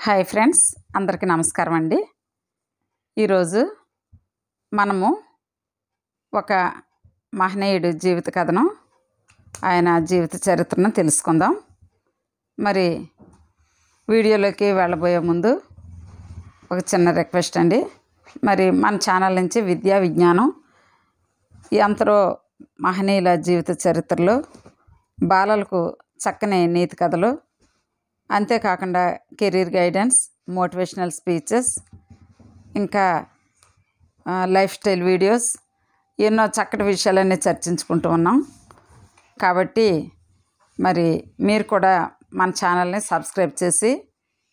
Hi friends, అందరికీ నమస్కారం అండి. ఈరోజు మనము ఒక మహనీయుడి జీవిత కథను, ఆయన జీవిత చరిత్రను తెలుసుకుందాం. మరి వీడియోలోకి వెళ్ళబోయే ముందు ఒక చిన్న రిక్వెస్ట్ అండి. మరి మన ఛానల్ నుంచి విద్యా విజ్ఞానం, ఎందరో మహనీయుల జీవిత చరిత్రలు, బాలలకు చక్కని నీతి కథలు, అంతేకాకుండా కెరీర్ గైడెన్స్, మోటివేషనల్ స్పీచెస్, ఇంకా లైఫ్ స్టైల్ వీడియోస్, ఎన్నో చక్కటి విషయాలన్నీ చర్చించుకుంటూ ఉన్నాం. కాబట్టి మరి మీరు కూడా మన ఛానల్ని సబ్స్క్రైబ్ చేసి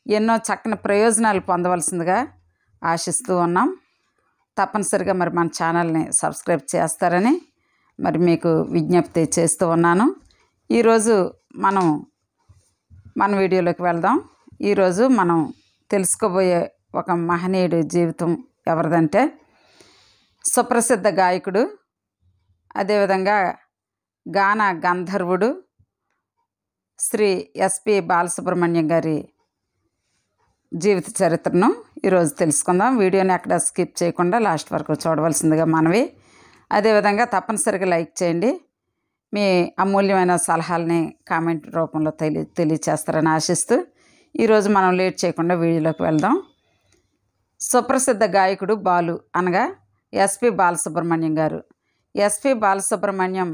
ఎన్నో చక్కని ప్రయోజనాలు పొందవలసిందిగా ఆశిస్తూ ఉన్నాం. తప్పనిసరిగా మరి మన ఛానల్ని సబ్స్క్రైబ్ చేస్తారని మరి మీకు విజ్ఞప్తి చేస్తూ ఉన్నాను. ఈరోజు మన వీడియోలోకి వెళ్దాం. ఈరోజు మనం తెలుసుకోబోయే ఒక మహనీయుడి జీవితం ఎవరిదంటే, సుప్రసిద్ధ గాయకుడు, అదేవిధంగా గాన గంధర్వుడు శ్రీ ఎస్పి బాలసుబ్రహ్మణ్యం గారి జీవిత చరిత్రను ఈరోజు తెలుసుకుందాం. వీడియోని అక్కడ స్కిప్ చేయకుండా లాస్ట్ వరకు చూడవలసిందిగా మనవి. అదేవిధంగా తప్పనిసరిగా లైక్ చేయండి. మీ అమూల్యమైన సలహాలని కామెంట్ రూపంలో తెలియచేస్తారని ఆశిస్తూ ఈరోజు మనం లేట్ చేయకుండా వీడియోలోకి వెళ్దాం. సుప్రసిద్ధ గాయకుడు బాలు అనగా ఎస్పి బాలసుబ్రహ్మణ్యం గారు. ఎస్పి బాలసుబ్రహ్మణ్యం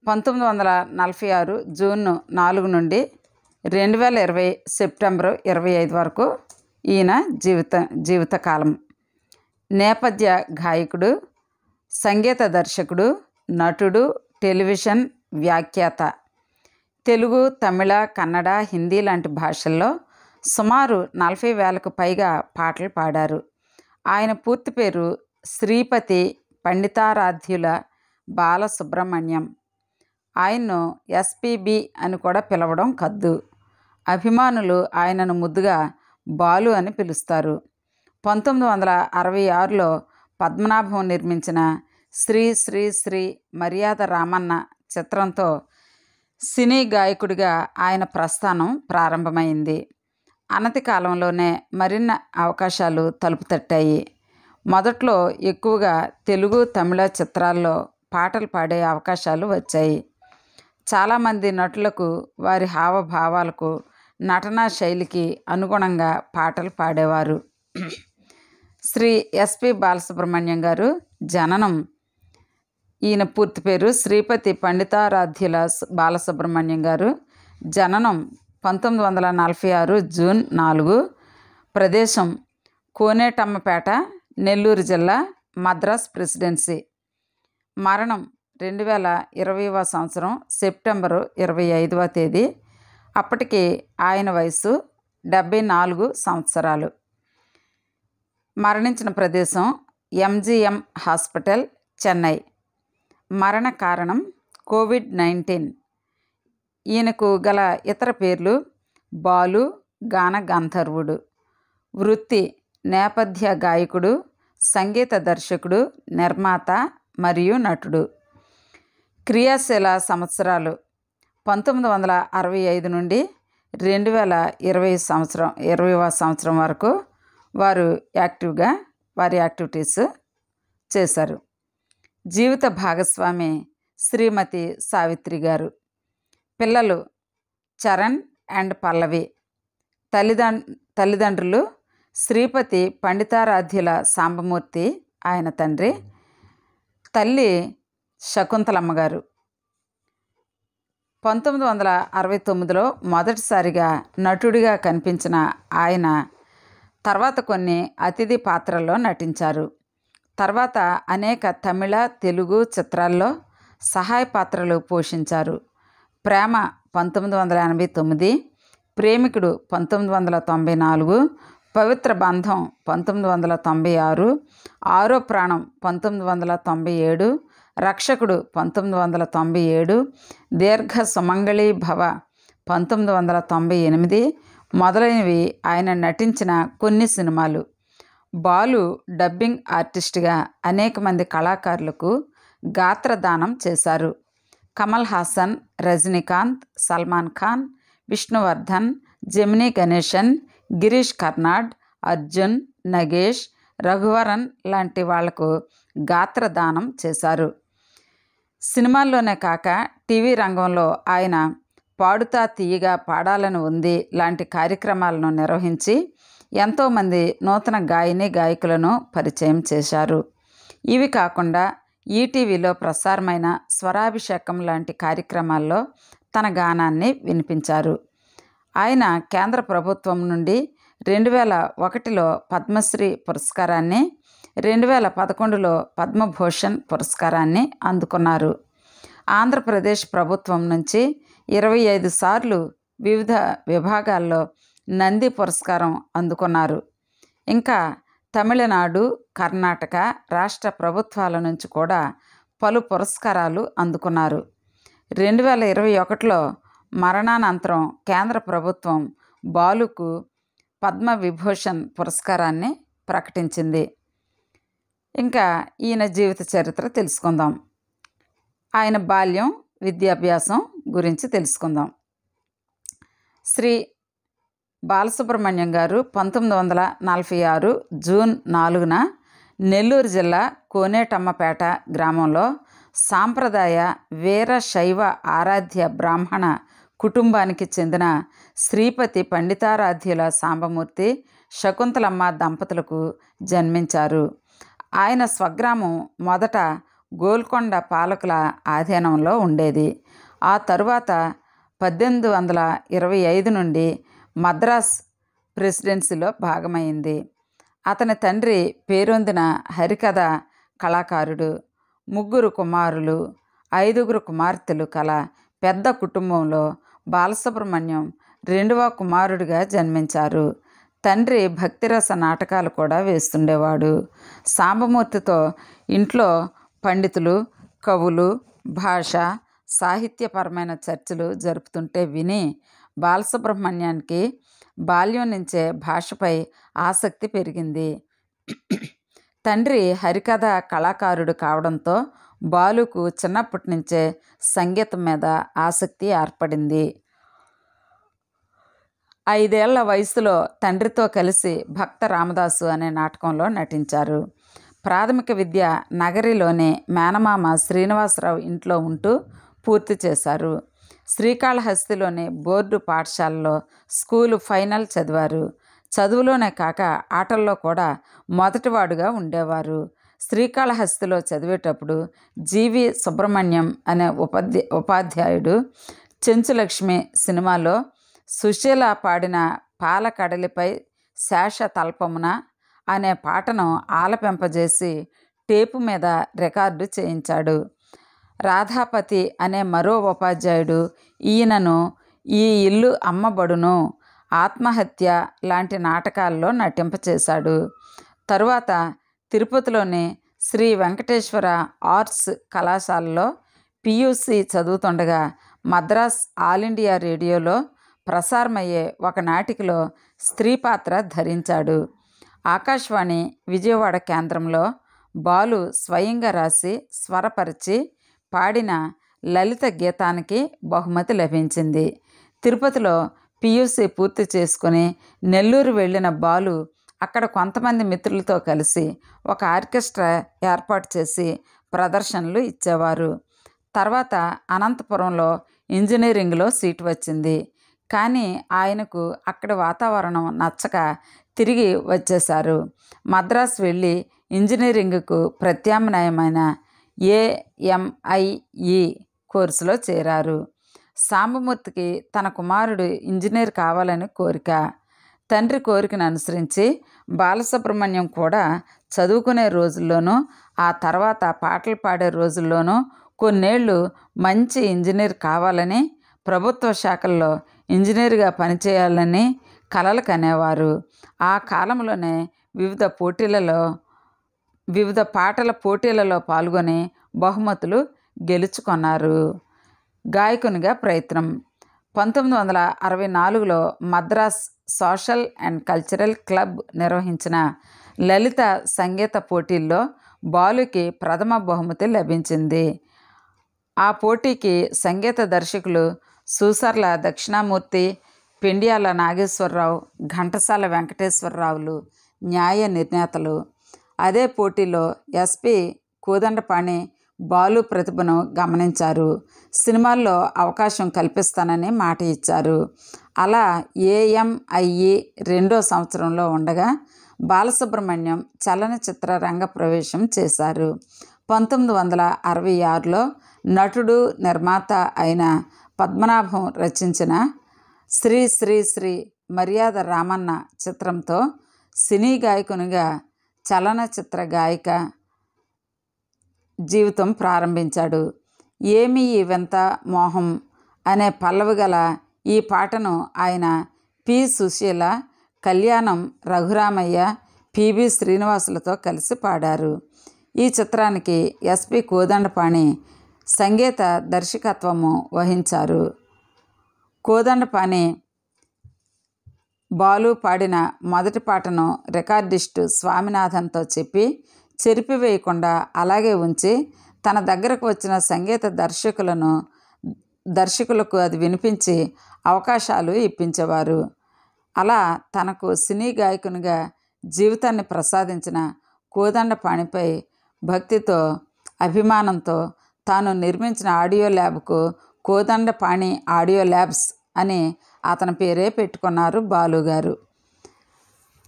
1946 జూన్ 4 నుండి 2020 సెప్టెంబర్ 25 వరకు ఈయన జీవితకాలం. నేపథ్య గాయకుడు, సంగీత దర్శకుడు, నటుడు, టెలివిజన్ వ్యాఖ్యాత. తెలుగు, తమిళ, కన్నడ, హిందీ లాంటి భాషల్లో సుమారు 40,000కు పైగా పాటలు పాడారు. ఆయన పూర్తి పేరు శ్రీపతి పండితారాధ్యుల బాలసుబ్రహ్మణ్యం. ఆయన్ను ఎస్పీబి అని కూడా పిలవడం కద్దు. అభిమానులు ఆయనను ముద్దుగా బాలు అని పిలుస్తారు. 1966లో పద్మనాభం నిర్మించిన శ్రీ శ్రీ శ్రీ మర్యాద రామన్న చిత్రంతో సినీ గాయకుడిగా ఆయన ప్రస్థానం ప్రారంభమైంది. అనతి కాలంలోనే మరిన్ని అవకాశాలు తలుపు తట్టాయి. మొదట్లో ఎక్కువగా తెలుగు, తమిళ చిత్రాల్లో పాటలు పాడే అవకాశాలు వచ్చాయి. చాలామంది నటులకు వారి హావభావాలకు, నటనా శైలికి అనుగుణంగా పాటలు పాడేవారు. శ్రీ ఎస్పి బాలసుబ్రహ్మణ్యం గారు జననం, ఈయన పూర్తి పేరు శ్రీపతి పండితారాధ్యుల బాలసుబ్రహ్మణ్యం గారు. జననం 1946 జూన్ 4. ప్రదేశం కోనేటమ్మపేట, నెల్లూరు జిల్లా, మద్రాస్ ప్రెసిడెన్సీ. మరణం 2020వ సంవత్సరం సెప్టెంబరు 25వ తేదీ. అప్పటికి ఆయన వయసు 74 సంవత్సరాలు. మరణించిన ప్రదేశం ఎంజిఎం హాస్పిటల్, చెన్నై. మరణ కారణం కోవిడ్-19. ఈయనకు గల ఇతర పేర్లు బాలు, గాన గంధర్వుడు. వృత్తి నేపథ్య గాయకుడు, సంగీత దర్శకుడు, నిర్మాత మరియు నటుడు. క్రియాశీల సంవత్సరాలు 1965 నుండి 2020వ సంవత్సరం వరకు వారు వారి యాక్టివిటీస్ చేశారు. జీవిత భాగస్వామి శ్రీమతి సావిత్రి గారు. పిల్లలు చరణ్ అండ్ పల్లవి. తల్లిదండ్రులు శ్రీపతి పండితారాధ్యుల సాంబమూర్తి, ఆయన తండ్రి. తల్లి శకుంతలమ్మ గారు. 1969లో మొదటిసారిగా నటుడిగా కనిపించిన ఆయన తర్వాత కొన్ని అతిథి పాత్రల్లో నటించారు. తర్వాత అనేక తమిళ, తెలుగు చిత్రాల్లో సహాయ పాత్రలు పోషించారు. ప్రేమ 1989, ప్రేమికుడు 1994, పవిత్ర బంధం 1996, ఆరో ప్రాణం 1997, రక్షకుడు 1997, దీర్ఘ సుమంగళీ భవ 1998 మొదలైనవి ఆయన నటించిన కొన్ని సినిమాలు. బాలు డబ్బింగ్ ఆర్టిస్ట్గా అనేక మంది కళాకారులకు గాత్రదానం చేశారు. కమల్ హాసన్, రజనీకాంత్, సల్మాన్ ఖాన్, విష్ణువర్ధన్, జెమినీ గణేశన్, గిరీష్ కర్నాడ్, అర్జున్, నగేష్, రఘువరన్ లాంటి వాళ్లకు గాత్రదానం చేశారు. సినిమాల్లోనే కాక టీవీ రంగంలో ఆయన పాడుతా తీయగా పాడాలని ఉంది లాంటి కార్యక్రమాలను నిర్వహించి ఎంతోమంది నూతన గాయని గాయకులను పరిచయం చేశారు. ఇవి కాకుండా ఈటీవీలో ప్రసారమైన స్వరాభిషేకం లాంటి కార్యక్రమాల్లో తన గానాన్ని వినిపించారు. ఆయన కేంద్ర ప్రభుత్వం నుండి 2001లో పద్మశ్రీ పురస్కారాన్ని, 2011లో పద్మభూషణ్ పురస్కారాన్ని అందుకున్నారు. ఆంధ్రప్రదేశ్ ప్రభుత్వం నుంచి 25 సార్లు వివిధ విభాగాల్లో నంది పురస్కారం అందుకున్నారు. ఇంకా తమిళనాడు, కర్ణాటక రాష్ట్ర ప్రభుత్వాల నుంచి కూడా పలు పురస్కారాలు అందుకున్నారు. 2021లో మరణానంతరం కేంద్ర ప్రభుత్వం బాలుకు పద్మవిభూషణ్ పురస్కారాన్ని ప్రకటించింది. ఇంకా ఈయన జీవిత చరిత్ర తెలుసుకుందాం. ఆయన బాల్యం, విద్యాభ్యాసం గురించి తెలుసుకుందాం. శ్రీ బాలసుబ్రహ్మణ్యం గారు 1946 జూన్ 4న నెల్లూరు జిల్లా కోనేటమ్మపేట గ్రామంలో సాంప్రదాయ వీరశైవ ఆరాధ్య బ్రాహ్మణ కుటుంబానికి చెందిన శ్రీపతి పండితారాధ్యుల సాంబమూర్తి, శకుంతలమ్మ దంపతులకు జన్మించారు. ఆయన స్వగ్రామం మొదట గోల్కొండ పాలకుల ఆధీనంలో ఉండేది. ఆ తరువాత 1825 నుండి మద్రాస్ ప్రెసిడెన్సీలో భాగమైంది. అతని తండ్రి పేరొందిన హరికథ కళాకారుడు. 3 కుమారులు, 5 కుమార్తెలు కల పెద్ద కుటుంబంలో బాలసుబ్రహ్మణ్యం 2వ కుమారుడిగా జన్మించారు. తండ్రి భక్తిరస నాటకాలు కూడా వేస్తుండేవాడు. సాంబమూర్తితో ఇంట్లో పండితులు, కవులు భాష, సాహిత్యపరమైన చర్చలు జరుపుతుంటే విని బాలసుబ్రహ్మణ్యానికి బాల్యం నుంచే భాషపై ఆసక్తి పెరిగింది. తండ్రి హరికథ కళాకారుడు కావడంతో బాలుకు చిన్నప్పటి నుంచే సంగీతం మీద ఆసక్తి ఏర్పడింది. 5 ఏళ్ల వయసులో తండ్రితో కలిసి భక్త రామదాసు అనే నాటకంలో నటించారు. ప్రాథమిక విద్య నగరిలోని మేనమామ శ్రీనివాసరావు ఇంట్లో ఉంటూ పూర్తి చేశారు. శ్రీకాళహస్తిలోని బోర్డు పాఠశాలలో స్కూలు ఫైనల్ చదివారు. చదువులోనే కాక ఆటల్లో కూడా మొదటివాడుగా ఉండేవారు. శ్రీకాళహస్తిలో చదివేటప్పుడు జీవి సుబ్రహ్మణ్యం అనే ఉపాధ్యాయుడు చెంచులక్ష్మి సినిమాలో సుశీల పాడిన పాలకడలిపై శేష తల్పమున అనే పాటను ఆలపింపజేసి టేపు మీద రికార్డు చేయించాడు. రాధాపతి అనే మరో ఉపాధ్యాయుడు ఈయనను ఈ ఇల్లు అమ్మబడును, ఆత్మహత్య లాంటి నాటకాల్లో నటింపచేశాడు. తరువాత తిరుపతిలోని శ్రీ వెంకటేశ్వర ఆర్ట్స్ కళాశాలలో పియూసీ చదువుతుండగా మద్రాస్ ఆల్ ఇండియా రేడియోలో ప్రసారమయ్యే ఒక నాటికలో స్త్రీ పాత్ర ధరించాడు. ఆకాశవాణి విజయవాడ కేంద్రంలో బాలు స్వయంగా రాసి స్వరపరిచి పాడిన లలిత గీతానికి బహుమతి లభించింది. తిరుపతిలో పియూసీ పూర్తి చేసుకుని నెల్లూరు వెళ్ళిన బాలు అక్కడ కొంతమంది మిత్రులతో కలిసి ఒక ఆర్కెస్ట్రా ఏర్పాటు చేసి ప్రదర్శనలు ఇచ్చేవారు. తర్వాత అనంతపురంలో ఇంజనీరింగ్లో సీటు వచ్చింది. కానీ ఆయనకు అక్కడి వాతావరణం నచ్చక తిరిగి వచ్చేశారు. మద్రాసు వెళ్ళి ఇంజనీరింగ్కు ప్రత్యామ్నాయమైన AMIE కోర్సులో చేరారు. సాంబమూర్తికి తన కుమారుడు ఇంజనీర్ కావాలని కోరిక. తండ్రి కోరికను అనుసరించి బాలసుబ్రహ్మణ్యం కూడా చదువుకునే రోజుల్లోనూ ఆ తర్వాత పాటలు పాడే రోజుల్లోనూ కొన్నేళ్ళు మంచి ఇంజనీర్ కావాలని, ప్రభుత్వ శాఖల్లో ఇంజనీర్గా పనిచేయాలని కలలు కనేవారు. ఆ కాలంలోనే వివిధ పాటల పోటీలలో పాల్గొని బహుమతులు గెలుచుకున్నారు. గాయకునిగా ప్రయత్నం. 1964లో Madras social and cultural club నిర్వహించిన లలిత సంగీత పోటీల్లో బాలుకి ప్రథమ బహుమతి లభించింది. ఆ పోటీకి సంగీత దర్శకులు సూసర్ల దక్షిణామూర్తి, పెండియాల నాగేశ్వరరావు, ఘంటసాల వెంకటేశ్వరరావులు న్యాయ నిర్ణేతలు. అదే పోటీలో ఎస్పి కోదండపాణి బాలు ప్రతిభను గమనించారు. సినిమాల్లో అవకాశం కల్పిస్తానని మాట ఇచ్చారు. అలా ఏఎంఐఈ 2వ సంవత్సరంలో ఉండగా బాలసుబ్రహ్మణ్యం చలనచిత్ర రంగ ప్రవేశం చేశారు. 1966లో నటుడు, నిర్మాత అయిన పద్మనాభం రచించిన శ్రీ శ్రీ శ్రీ మర్యాద రామన్న చిత్రంతో సినీ గాయకునిగా చలనచిత్ర గాయక జీవితం ప్రారంభించాడు. ఏమి ఈ వింత మోహం అనే పల్లవి గల ఈ పాటను ఆయన పి. సుశీల, కళ్యాణం రఘురామయ్య, పిబి శ్రీనివాసులతో కలిసి పాడారు. ఈ చిత్రానికి ఎస్పి కోదండపాణి సంగీత దర్శకత్వము వహించారు. కోదండపాణి బాలు పాడిన మొదటి పాటను రికార్డిస్టు స్వామినాథన్తో చెప్పి చెరిపివేయకుండా అలాగే ఉంచి తన దగ్గరకు వచ్చిన సంగీత దర్శకులకు అది వినిపించి అవకాశాలు ఇప్పించేవారు. అలా తనకు సినీ గాయకునిగా జీవితాన్ని ప్రసాదించిన కోదండపాణిపై భక్తితో, అభిమానంతో తాను నిర్మించిన ఆడియో ల్యాబ్కు కోదండపాణి ఆడియో ల్యాబ్స్ అని అతని పేరే పెట్టుకున్నారు బాలుగారు.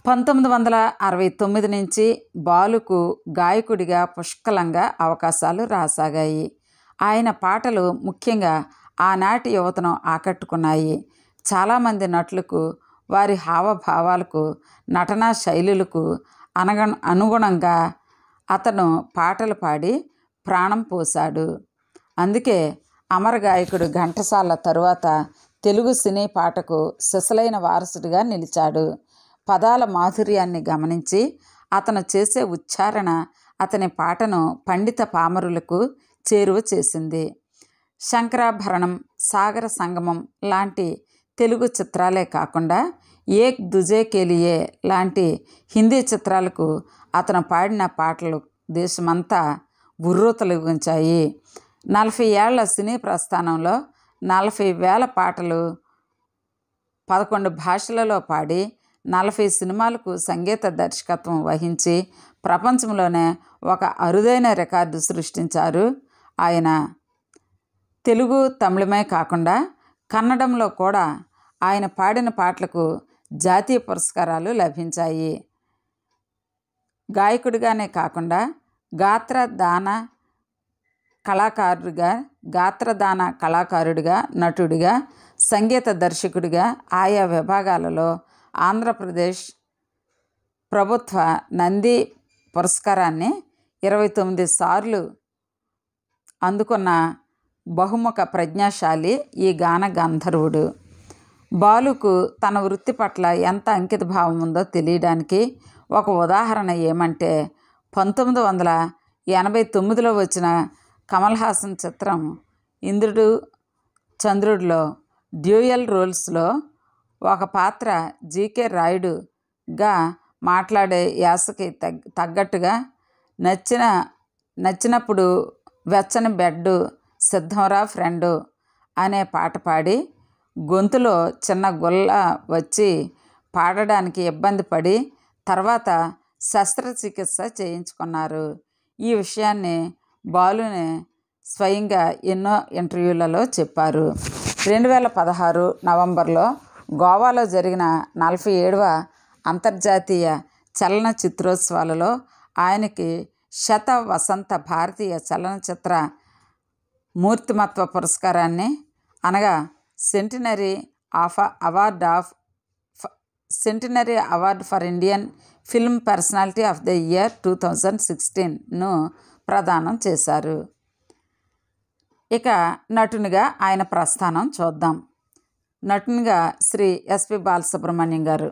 1969 నుంచి బాలుకు గాయకుడిగా పుష్కలంగా అవకాశాలు రాసాగాయి. ఆయన పాటలు ముఖ్యంగా ఆనాటి యువతను ఆకట్టుకున్నాయి. చాలామంది నటులకు వారి హావభావాలకు, నటనా శైలులకు అనుగుణంగా అతను పాటలు పాడి ప్రాణం పోశాడు. అందుకే అమర గాయకుడు ఘంటసాల తరువాత తెలుగు సినీ పాటకు సిసలైన వారసుడిగా నిలిచాడు. పదాల మాధుర్యాన్ని గమనించి అతను చేసే ఉచ్చారణ అతని పాటను పండిత పామరులకు చేరువ చేసింది. శంకరాభరణం, సాగర సంగమం లాంటి తెలుగు చిత్రాలే కాకుండా ఏక్ దుజే కేలియే లాంటి హిందీ చిత్రాలకు అతను పాడిన పాటలు దేశమంతా ఉర్రూతలూగించాయి. 40 ఏళ్ల సినీ ప్రస్థానంలో 40,000 పాటలు 11 భాషలలో పాడి 40 సినిమాలకు సంగీత దర్శకత్వం వహించి ప్రపంచంలోనే ఒక అరుదైన రికార్డు సృష్టించారు ఆయన. తెలుగు, తమిళమే కాకుండా కన్నడంలో కూడా ఆయన పాడిన పాటలకు జాతీయ పురస్కారాలు లభించాయి. గాయకుడిగానే కాకుండా గాత్రదాన కళాకారుడిగా, నటుడిగా, సంగీత దర్శకుడిగా ఆయా విభాగాలలో ఆంధ్రప్రదేశ్ ప్రభుత్వ నంది పురస్కారాన్ని 29 సార్లు అందుకున్న బహుముఖ ప్రజ్ఞాశాలి ఈ గాన గంధర్వుడు. బాలుకు తన వృత్తి పట్ల ఎంత అంకిత భావం ఉందో తెలియడానికి ఒక ఉదాహరణ ఏమంటే 1989లో వచ్చిన కమల్ హాసన్ చిత్రం ఇంద్రుడు చంద్రుడిలో డ్యూయల్ రోల్స్లో ఒక పాత్ర జీకే రాయుడుగా మాట్లాడే యాసకి తగ్గట్టుగా నచ్చినప్పుడు వెచ్చని బెడ్డు సిద్ధంరా ఫ్రెండు అనే పాట పాడి గొంతులో చిన్న గుల్ల వచ్చి పాడడానికి ఇబ్బంది పడి తర్వాత శస్త్రచికిత్స చేయించుకున్నారు. ఈ విషయాన్ని బాలునే స్వయంగా ఎన్నో ఇంటర్వ్యూలలో చెప్పారు. 2016 నవంబర్లో గోవాలో జరిగిన 47వ అంతర్జాతీయ చలనచిత్రోత్సవాలలో ఆయనకి శత వసంత భారతీయ చలనచిత్ర మూర్తిమత్వ పురస్కారాన్ని అనగా centenary award for Indian film personality of the year 2016ను ప్రదానం చేశారు. ఇక నటునిగా ఆయన ప్రస్థానం చూద్దాం. నటునిగా శ్రీ ఎస్పి బాలసుబ్రహ్మణ్యం గారు.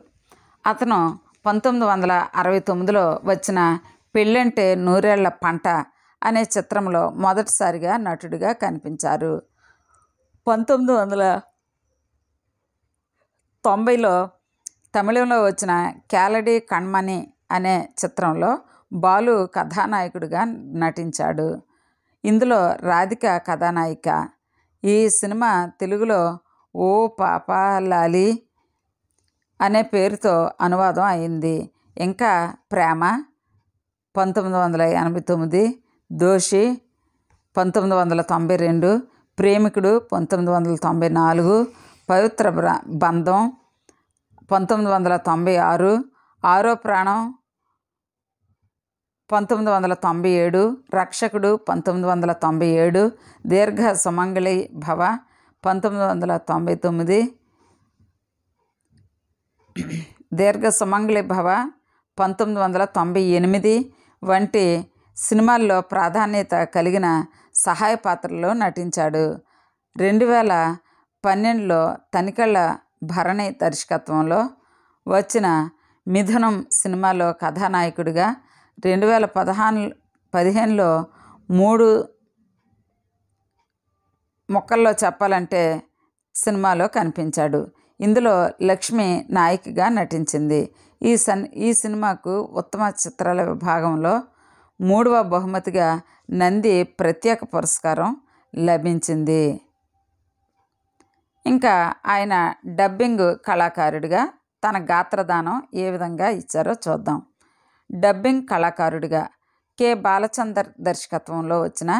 అతను 1969లో వచ్చిన పెళ్ళంటే నూరేళ్ల పంట అనే చిత్రంలో మొదటిసారిగా నటుడిగా కనిపించారు. 1990లో తమిళంలో వచ్చిన కేలడి కణ్మణి అనే చిత్రంలో బాలు కథానాయకుడిగా నటించాడు. ఇందులో రాధిక కథానాయిక. ఈ సినిమా తెలుగులో ఓ పాప లాలి, అనే పేరుతో అనువాదం అయింది. ఇంకా ప్రేమ 1989, దోషి 1992, ప్రేమికుడు 1994, పవిత్ర బంధం 1996, ఆరో ప్రాణం 1997, రక్షకుడు 1997, దీర్ఘ సుమంగళి భవ 1999, దీర్ఘ సుమంగళి భవ 1998 వంటి సినిమాల్లో ప్రాధాన్యత కలిగిన సహాయ పాత్రలో నటించాడు. 2012లో తనికెళ్ళ భరణి దర్శకత్వంలో వచ్చిన మిథునం సినిమాలో కథానాయకుడిగా, 2015లో 3 ముక్కల్లో చెప్పాలంటే సినిమాలో కనిపించాడు. ఇందులో లక్ష్మి నాయికగా నటించింది. ఈ సినిమాకు ఉత్తమ చిత్రాల విభాగంలో 3వ బహుమతిగా నంది ప్రత్యేక పురస్కారం లభించింది. ఇంకా ఆయన డబ్బింగ్ కళాకారుడిగా తన గాత్రదానం ఏ విధంగా ఇచ్చారో చూద్దాం. Dubbing కళాకారుడిగా K. బాలచందర్ దర్శకత్వంలో వచ్చిన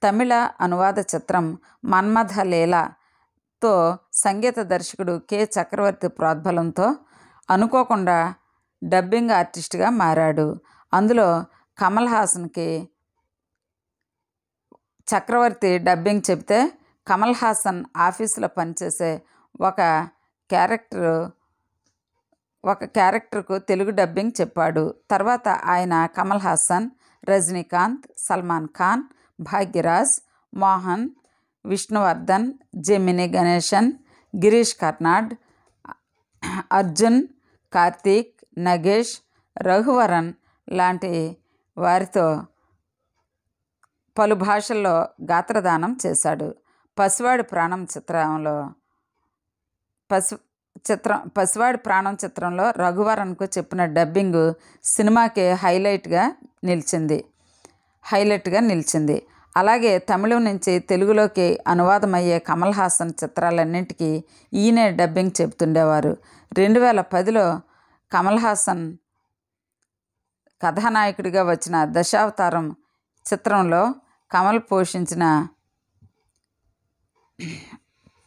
తమిళ అనువాద చిత్రం మన్మథ లీలతో సంగీత దర్శకుడు కె. చక్రవర్తి ప్రోద్బలంతో అనుకోకుండా డబ్బింగ్ ఆర్టిస్ట్గా మారాడు. అందులో కమల్ హాసన్కి చక్రవర్తి డబ్బింగ్ చెబితే, కమల్ హాసన్ ఆఫీసులో పనిచేసే ఒక క్యారెక్టర్కు తెలుగు డబ్బింగ్ చెప్పాడు. తర్వాత ఆయన కమల్ హాసన్, రజనీకాంత్, సల్మాన్ ఖాన్, భాగ్యరాజ్, మోహన్, విష్ణువర్ధన్, జెమిని గణేశన్, గిరీష్ కర్నాడ్, అర్జున్, కార్తీక్, నగేష్, రఘువరన్ లాంటి వారితో పలు భాషల్లో గాత్రదానం చేశాడు. పసివాడి ప్రాణం చిత్రంలో రఘువరన్కు చెప్పిన డబ్బింగ్ సినిమాకి హైలైట్గా నిలిచింది. అలాగే తమిళం నుంచి తెలుగులోకి అనువాదమయ్యే కమల్ హాసన్ చిత్రాలన్నింటికీ ఈయనే డబ్బింగ్ చెబుతుండేవారు. 2010లో కమల్ హాసన్ కథానాయకుడిగా వచ్చిన దశావతారం చిత్రంలో కమల్ పోషించిన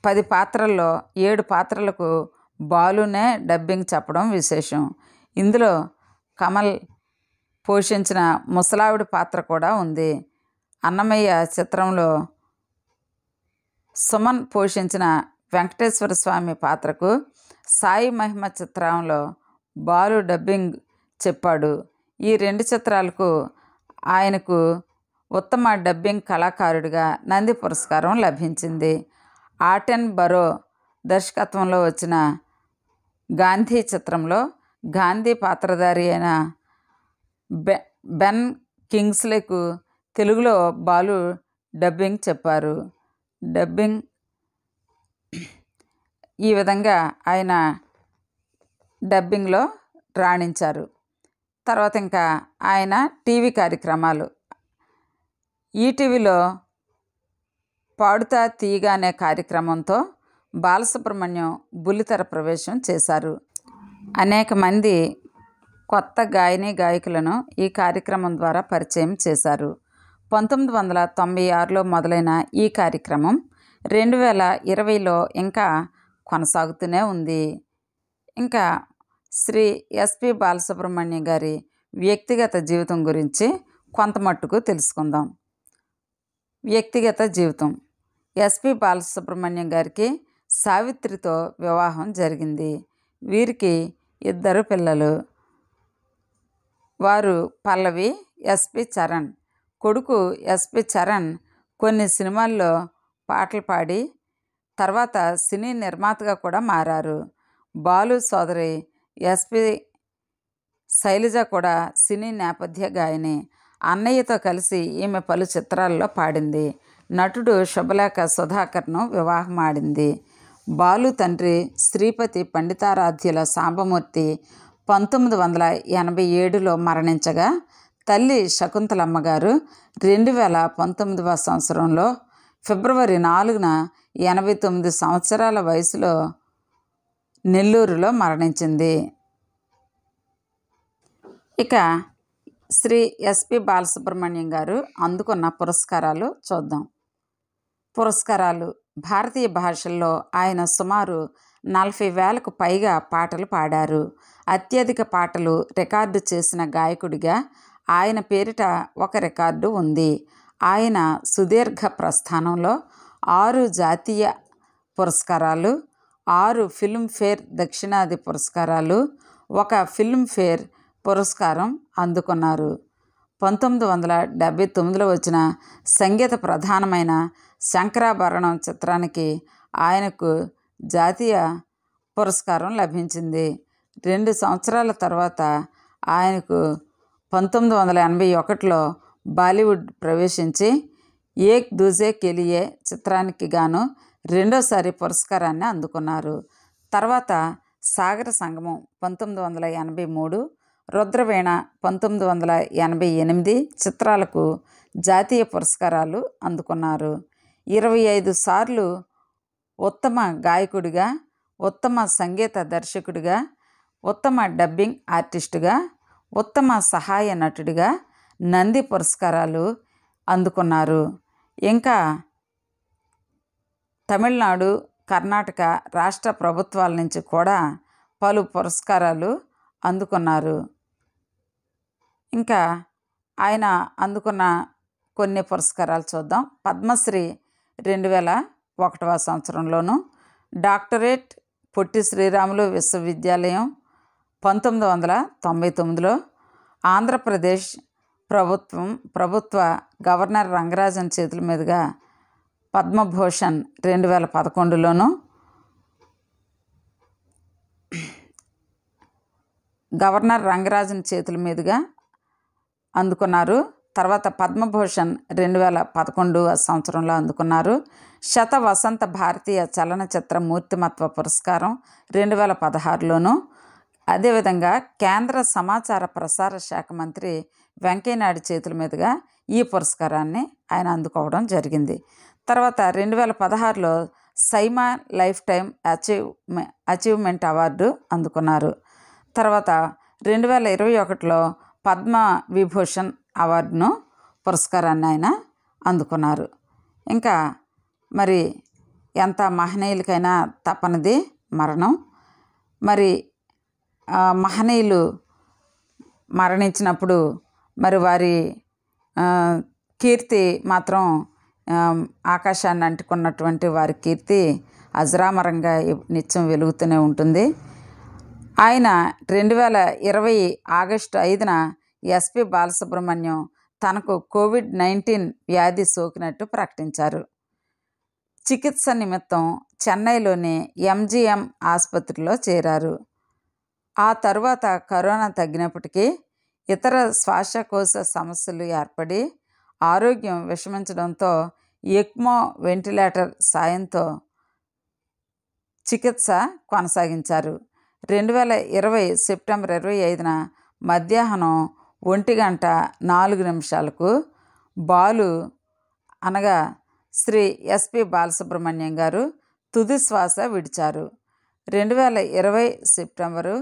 10 పాత్రల్లో 7 పాత్రలకు బాలునే డబ్బింగ్ చెప్పడం విశేషం. ఇందులో కమల్ పోషించిన ముసలావిడి పాత్ర కూడా ఉంది. అన్నమయ్య చిత్రంలో సుమన్ పోషించిన వెంకటేశ్వర స్వామి పాత్రకు సాయి మహిమ చిత్రంలో బాలు డబ్బింగ్ చెప్పాడు. ఈ 2 చిత్రాలకు ఆయనకు ఉత్తమ డబ్బింగ్ కళాకారుడిగా నంది పురస్కారం లభించింది. ఆటెన్ బరో దర్శకత్వంలో వచ్చిన గాంధీ చిత్రంలో గాంధీ పాత్రధారి అయిన బెన్ కింగ్స్లేకు తెలుగులో బాలు డబ్బింగ్ చెప్పారు. ఈ విధంగా ఆయన డబ్బింగ్లో రాణించారు. తర్వాత ఇంకా ఆయన టీవీ కార్యక్రమాలు, ఈటీవీలో పాడుతా తీయగా అనే కార్యక్రమంతో బాలసుబ్రహ్మణ్యం బుల్లితెర ప్రవేశం చేశారు. అనేక మంది కొత్త గాయకులను ఈ కార్యక్రమం ద్వారా పరిచయం చేశారు. 1996లో మొదలైన ఈ కార్యక్రమం 2020లో ఇంకా కొనసాగుతూనే ఉంది. ఇంకా శ్రీ ఎస్పి బాలసుబ్రహ్మణ్యం గారి వ్యక్తిగత జీవితం గురించి కొంత మట్టుకు తెలుసుకుందాం. వ్యక్తిగత జీవితం. ఎస్పి బాలసుబ్రహ్మణ్యం గారికి సావిత్రితో వివాహం జరిగింది. వీరికి 2 పిల్లలు. వారు పల్లవి, ఎస్పి చరణ్. కొడుకు ఎస్పి చరణ్ కొన్ని సినిమాల్లో పాటలు పాడి తర్వాత సినీ నిర్మాతగా కూడా మారారు. బాలు సోదరి ఎస్పి శైలజ కూడా సినీ నేపథ్య గాయని. అన్నయ్యతో కలిసి ఈమె పలు చిత్రాల్లో పాడింది. నటుడు శుభలేఖ సుధాకర్ను వివాహం ఆడింది. బాలు తండ్రి శ్రీపతి పండితారాధ్యుల సాంబమూర్తి 1987లో మరణించగా, తల్లి శకుంతలమ్మ గారు 2019వ సంవత్సరంలో ఫిబ్రవరి 4న 89 సంవత్సరాల వయసులో నెల్లూరులో మరణించింది. ఇక శ్రీ ఎస్పి బాలసుబ్రహ్మణ్యం గారు అందుకున్న పురస్కారాలు చూద్దాం. పురస్కారాలు: భారతీయ భాషల్లో ఆయన సుమారు 40,000కు పైగా పాటలు పాడారు. అత్యధిక పాటలు రికార్డు చేసిన గాయకుడిగా ఆయన పేరిట ఒక రికార్డు ఉంది. ఆయన సుదీర్ఘ ప్రస్థానంలో 6 జాతీయ పురస్కారాలు, 6 ఫిల్మ్ఫేర్ దక్షిణాది పురస్కారాలు, 1 ఫిల్మ్ఫేర్ పురస్కారం అందుకున్నారు. 1979లో వచ్చిన సంగీత ప్రధానమైన శంకరాభరణం చిత్రానికి ఆయనకు జాతీయ పురస్కారం లభించింది. 2 సంవత్సరాల తర్వాత ఆయనకు 1981లో బాలీవుడ్ ప్రవేశించి ఏక్ దూజే కెలియే చిత్రానికి గాను రెండోసారి పురస్కారాన్ని అందుకున్నారు. తర్వాత సాగర సంగమం 1983, రుద్రవీణ 1988 చిత్రాలకు జాతీయ పురస్కారాలు అందుకున్నారు. 25 సార్లు ఉత్తమ గాయకుడిగా, ఉత్తమ సంగీత దర్శకుడిగా, ఉత్తమ డబ్బింగ్ ఆర్టిస్టుగా, ఉత్తమ సహాయ నటుడిగా నంది పురస్కారాలు అందుకున్నారు. ఇంకా తమిళనాడు, కర్ణాటక రాష్ట్ర ప్రభుత్వాల నుంచి కూడా పలు పురస్కారాలు అందుకున్నారు. ఇంకా ఆయన అందుకున్న కొన్ని పురస్కారాలు చూద్దాం. పద్మశ్రీ 2001వ సంవత్సరంలోను, డాక్టరేట్ పొట్టి శ్రీరాములు విశ్వవిద్యాలయం 1999లో, ఆంధ్రప్రదేశ్ ప్రభుత్వ గవర్నర్ రంగరాజన్ చేతుల మీదుగా పద్మభూషణ్ 2011లోను, గవర్నర్ రంగరాజన్ చేతుల మీదుగా అందుకున్నారు. తర్వాత పద్మభూషణ్ 2011 సంవత్సరంలో అందుకున్నారు. శత వసంత భారతీయ చలనచిత్ర మూర్తిమత్వ పురస్కారం 2016లోను, అదేవిధంగా కేంద్ర సమాచార ప్రసార శాఖ మంత్రి వెంకయ్యనాయుడు చేతుల మీదుగా ఈ పురస్కారాన్ని ఆయన అందుకోవడం జరిగింది. తర్వాత 2016లో SIIMA lifetime achievement award అందుకున్నారు. తర్వాత 2021లో పద్మ విభూషణ్ అవార్డును పురస్కారాన్ని ఆయన అందుకున్నారు. ఇంకా మరి ఎంత మహనీయులకైనా తప్పనిది మరణం. మరి మహనీయులు మరణించినప్పుడు మరి వారి కీర్తి మాత్రం ఆకాశాన్ని అంటుకున్నటువంటి వారి కీర్తి అజరామరంగా నిత్యం వెలుగుతూనే ఉంటుంది. ఆయన 2020 ఆగస్టు 5న ఎస్పి బాలసుబ్రహ్మణ్యం తనకు కోవిడ్-19 వ్యాధి సోకినట్టు ప్రకటించారు. చికిత్స నిమిత్తం చెన్నైలోని ఎంజిఎం ఆసుపత్రిలో చేరారు. ఆ తరువాత కరోనా తగ్గినప్పటికీ ఇతర శ్వాసకోశ సమస్యలు ఏర్పడి ఆరోగ్యం విషమించడంతో ఎక్మో వెంటిలేటర్ సాయంతో చికిత్స కొనసాగించారు. 2020 సెప్టెంబర్ 25న మధ్యాహ్నం 1:04 బాలు అనగా శ్రీ ఎస్పి బాలసుబ్రహ్మణ్యం గారు తుది శ్వాస విడిచారు. 2020 సెప్టెంబరు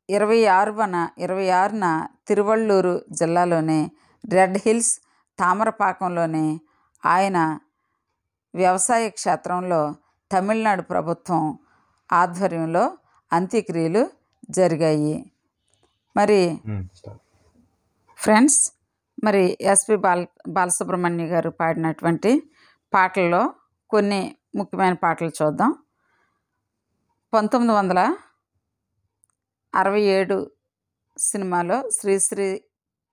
26న తిరువళ్ళూరు జిల్లాలోని రెడ్ హిల్స్ తామరపాకంలోని ఆయన వ్యవసాయ క్షేత్రంలో తమిళనాడు ప్రభుత్వం ఆధ్వర్యంలో అంత్యక్రియలు జరిగాయి. మరి ఫ్రెండ్స్, మరి ఎస్పి బాలసుబ్రహ్మణ్యం గారు పాడినటువంటి పాటల్లో కొన్ని ముఖ్యమైన పాటలు చూద్దాం. 1967 సినిమాలో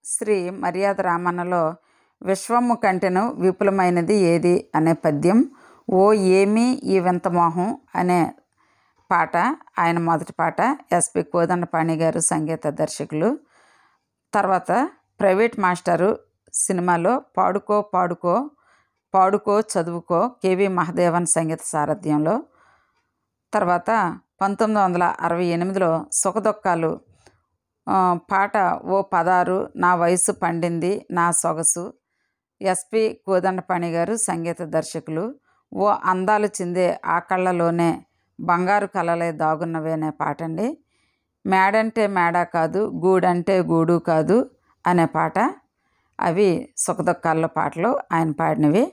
శ్రీ మర్యాద రామన్నలో విశ్వము కంటెను విపులమైనది ఏది అనే పద్యం, ఓ ఏమీ ఈ వింత మోహం అనే పాట ఆయన మొదటి పాట. ఎస్పి కోదండపాణి గారు సంగీత దర్శకులు. తర్వాత ప్రైవేట్ మాస్టరు సినిమాలో పాడుకో పాడుకో పాడుకో చదువుకో కేవి మహదేవన్ సంగీత సారథ్యంలో. తర్వాత 1968లో సుఖదుఖాలు పాట ఓ 16 నా వయసు పండింది నా సొగసు, ఎస్పి కోదండపాణి గారు సంగీత దర్శకులు. ఓ అందాలు చిందే ఆ కళ్ళలోనే బంగారు కలలే దాగున్నవే అనే పాట అండి. మేడంటే మేడ కాదు, గూడంటే గూడు కాదు అనే పాట. అవి సుఖదుఖాల్లో పాటలు ఆయన పాడినవి.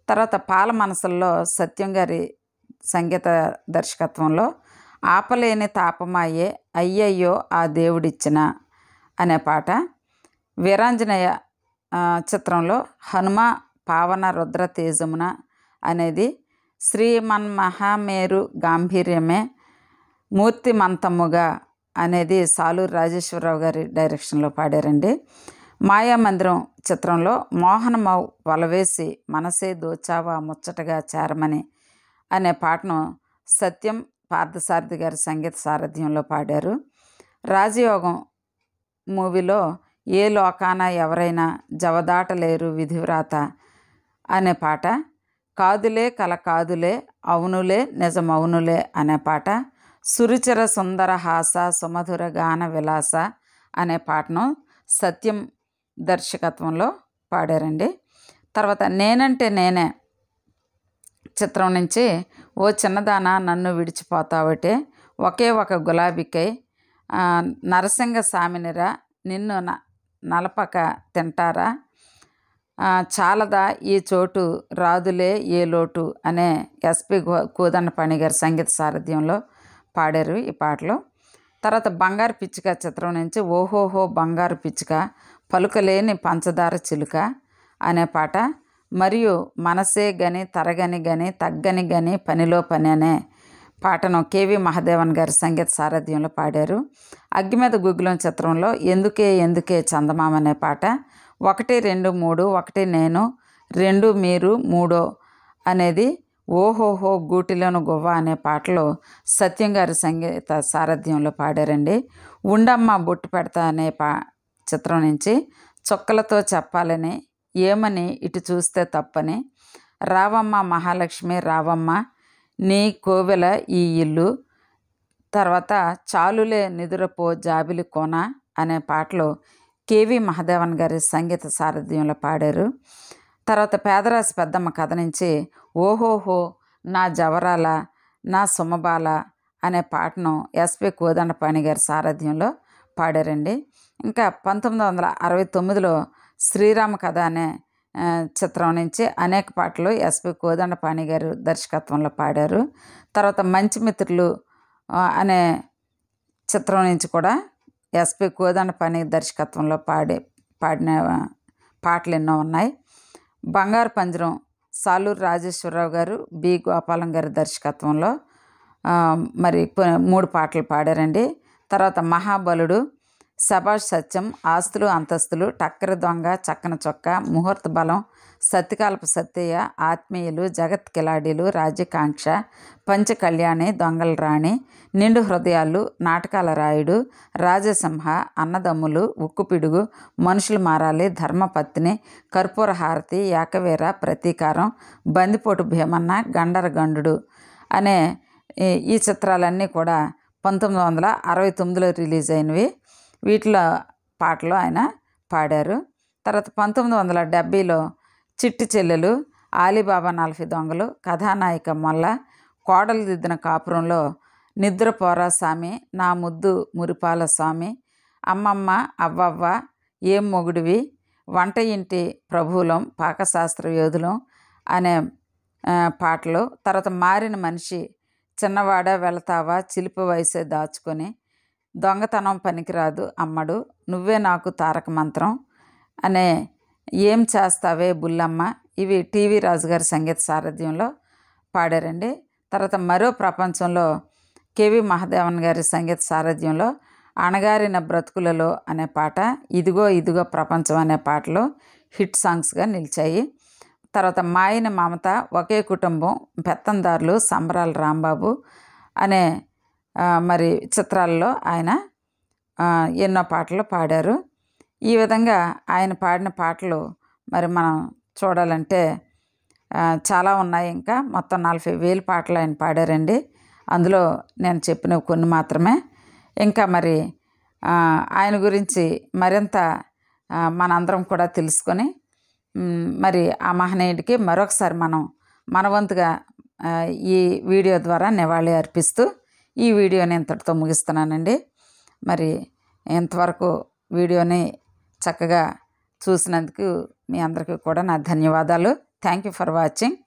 తర్వాత పాల మనసుల్లో సత్యం గారి సంగీత దర్శకత్వంలో ఆపలేని తాపమాయే అయ్యయ్యో ఆ దేవుడిచ్చిన అనే పాట. వీరాంజనేయ చిత్రంలో హనుమ పావన రుద్ర తేజమున అనేది శ్రీమన్మహామేరు గాంభీర్యమే మూర్తిమంతముగా అనేది సాలూరు రాజేశ్వరరావు గారి డైరెక్షన్లో పాడారండి. మాయామందిరం చిత్రంలో మోహనమౌ వలవేసి మనసే దోచావా ముచ్చటగా చేరమని అనే పాటను సత్యం పార్థసారథి గారి సంగీత సారథ్యంలో పాడారు. రాజయోగం మూవీలో ఏ లోకాన ఎవరైనా జవదాటలేరు విధివ్రాత అనే పాట. కాదులే కల కాదులే అవునులే నిజమౌనులే అనే పాట. సురుచిర సుందర హాస సుమధుర గాన విలాస అనే పాటను సత్యం దర్శకత్వంలో పాడారండి. తర్వాత నేనంటే నేనే చిత్రం నుంచి ఓ చిన్నదాన నన్ను విడిచిపోతావటే ఒకే ఒక గులాబీకై నరసింగ సామినిరా నిన్ను నలపక తింటారా చాలదా ఈ చోటు రాదులే ఏ లోటు అనే ఎస్పి కోదండపాణి గారి సంగీత సారథ్యంలో పాడారు ఈ పాటలు. తర్వాత బంగారు పిచ్చుక చిత్రం నుంచి ఓహోహో బంగారు పిచ్చుక పలుకలేని పంచదార చిలుక అనే పాట. మరియు మనసే గని తరగని గని తగ్గని గని పనిలో పని అనే పాటను కేవి మహాదేవన్ గారి సంగీత సారథ్యంలో పాడారు. అగ్గి మీద గుగ్గులం చిత్రంలో ఎందుకే ఎందుకే చందమామ అనే పాట. 1 2 3 1 నేను 2 మీరు 3 అనేది ఓహోహో గూటిలోను గువ్వ అనే పాటలో సత్యం గారి సంగీత సారథ్యంలో పాడారండి. ఉండమ్మ బొట్టు పెడతా అనే చిత్రం నుంచి చుక్కలతో చెప్పాలని ఏమని ఇటు చూస్తే తప్పని రావమ్మ మహాలక్ష్మి రావమ్మ నీ కోవెల ఈ ఇల్లు. తర్వాత చాలులే నిదురపో జాబిలి కోన అనే పాటలు కేవి మహాదేవన్ గారి సంగీత సారథ్యంలో పాడారు. తర్వాత పేదరాశి పెద్దమ్మ కథ నుంచి ఓహోహో నా జవరాల నా సుమబాల అనే పాటను ఎస్పి కోదండపాణి గారి సారథ్యంలో పాడారండి. ఇంకా 1969లో శ్రీరామ కథ అనే చిత్రం నుంచి అనేక పాటలు ఎస్పి కోదండపాణి గారు దర్శకత్వంలో పాడారు. తర్వాత మంచి మిత్రులు అనే చిత్రం నుంచి కూడా ఎస్పి కోదండపాణి దర్శకత్వంలో పాడిన పాటలు ఎన్నో ఉన్నాయి. బంగారు పంజరం సాలూరు రాజేశ్వరరావు గారు బి గోపాలం గారి దర్శకత్వంలో మరి 3 పాటలు పాడారండి. తర్వాత మహాబలుడు శభాష్ సత్యం ఆస్తులు అంతస్తులు టక్కర దొంగ చక్కన చొక్క ముహూర్త బలం సత్యకాలపు సత్యయ్య ఆత్మీయులు జగత్ కిలాడీలు రాజ్యకాంక్ష పంచకళ్యాణి దొంగల రాణి నిండు హృదయాలు నాటకాల రాయుడు రాజసింహ అన్నదమ్ములు ఉక్కు పిడుగు మనుషులు మారాలి ధర్మపత్ని కర్పూర హారతి ఏకవీర ప్రతీకారం బందిపోటు భీమన్న గండర గండు అనే ఈ చిత్రాలన్నీ కూడా 1969లో రిలీజ్ అయినవి. వీటిలో పాటలు ఆయన పాడారు. తర్వాత 1970లో చిట్టి చెల్లెలు ఆలీబాబా 40 దొంగలు కథానాయిక మొల్ల కోడలు దిద్దిన కాపురంలో నిద్రపోరా స్వామి నా ముద్దు మురిపాల స్వామి అమ్మమ్మ అవ్వవ్వ ఏం మొగుడివి వంట ఇంటి ప్రభువులం పాకశాస్త్ర యోధులం అనే పాటలు. తర్వాత మారిన మనిషి చిన్నవాడ వెళతావా చిలిపి వయసే దాచుకొని దొంగతనం పనికిరాదు అమ్మడు నువ్వే నాకు తారక మంత్రం అనే ఏం చేస్తావే బుల్లమ్మ ఇవి టీవీ రాజు గారి సంగీత సారథ్యంలో పాడారండి. తర్వాత మరో ప్రపంచంలో కేవి మహాదేవన్ గారి సంగీత సారథ్యంలో అణగారిన బ్రతుకులలో అనే పాట ఇదిగో ఇదిగో ప్రపంచం అనే పాటలు హిట్ సాంగ్స్గా నిలిచాయి. తర్వాత మాయని మమత ఒకే కుటుంబం పెత్తందారులు సంబరాల రాంబాబు అనే మరి చిత్రాల్లో ఆయన ఎన్నో పాటలు పాడారు. ఈ విధంగా ఆయన పాడిన పాటలు మరి మనం చూడాలంటే చాలా ఉన్నాయి. ఇంకా మొత్తం 40,000 పాటలు ఆయన పాడారండి. అందులో నేను చెప్పినవి కొన్ని మాత్రమే. ఇంకా మరి ఆయన గురించి మరింత మనందరం కూడా తెలుసుకొని మరి ఆ మహనీయుడికి మరొకసారి మనం మనవంతుగా ఈ వీడియో ద్వారా నివాళి అర్పిస్తూ ఈ వీడియోని ఇంతటితో ముగిస్తున్నానండి. మరి ఇంతవరకు వీడియోని చక్కగా చూసినందుకు మీ అందరికీ కూడా నా ధన్యవాదాలు. Thank you for watching.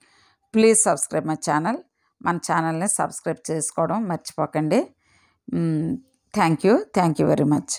Please subscribe my channel. మన ఛానల్ని సబ్స్క్రైబ్ చేసుకోవడం మర్చిపోకండి. Thank you very much.